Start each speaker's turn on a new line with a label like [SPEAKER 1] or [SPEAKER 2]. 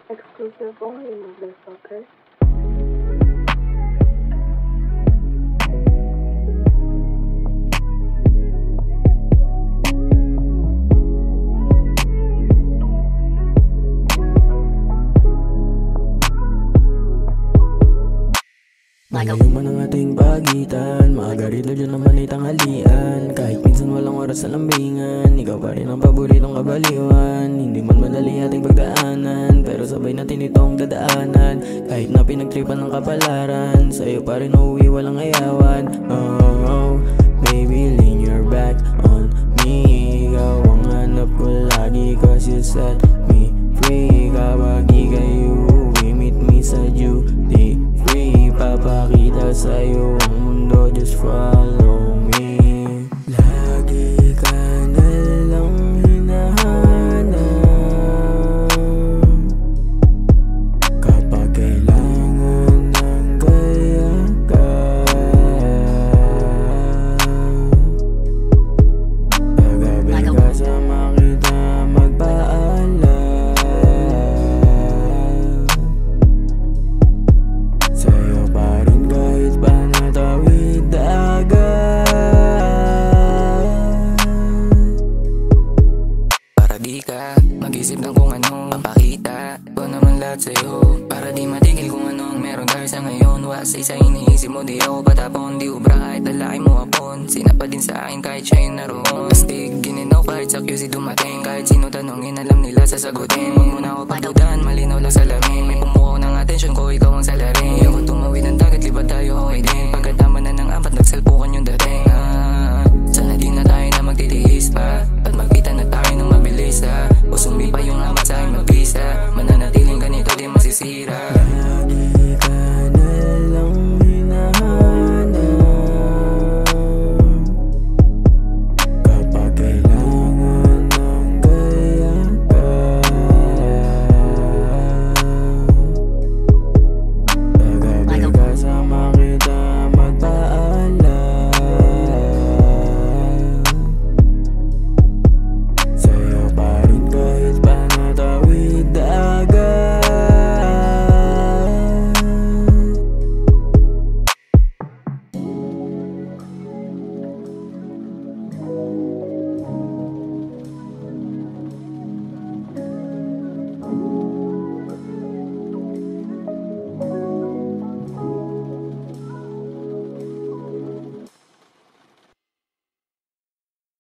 [SPEAKER 1] Exclusive only, motherfucker.
[SPEAKER 2] Malayo man ang ating pagitan, maaga rito dyan naman ay tanghalian. Kahit minsan walang oras sa lambingan, ikaw pa rin ang paboritong kabaliwan. Hindi man madali ating pagdaanan, pero sabay natin itong dadaanan. Kahit na pinagtripan ng kapalaran, sa'yo pa rin uuwi walang ayawan. Oh, baby, lean your back on me. Ikaw ang hanap ko lagi, cause you set me free. Kapag ika'y uuwi, meet me sa duty free. Papakita sa'yo ang mundo, just follow me. Lagi ka na lang hinahanap kapag kailangan ng kayakan. Pagkabit ka sa makita, magpaalam. Sa'yo pa rin kahit pa natawid dagat.
[SPEAKER 3] Para di ka mag-isip ng kung anong papakita ko naman lahat sa'yo, para di matigil kung anong meron tayo sa ngayon. Wasay sa iniisip mo, di ako patapon. Di ubra kahit lalaki mo hapon, sinapa din sa akin kahit siya yung naroon. Astig, gininaw kahit sa QC dumating. Kahit sino tanongin, alam nila sasagutin. Huwag mo na ako pagdudahan, malinaw lang sa lamin. May pumukaw ng atensyon ko, ikaw ang salarin. Di ako tumawid ng dagat, libat tayo okay din. Pagkatama na ng apat, nagsalpukan yung dating. Sana di na tayo na magtitiis pa, at magkita na tayo ng mabilis. O sumipa yung amat sa aking magbisa, mananatiling ganito di masisira.
[SPEAKER 2] Lagi ka na lang hinahanap kapag kailangan ng kayakan. Pagkabit ka sa makita, magpaalam. Sa'yo pa rin kahit pa natawid dagat.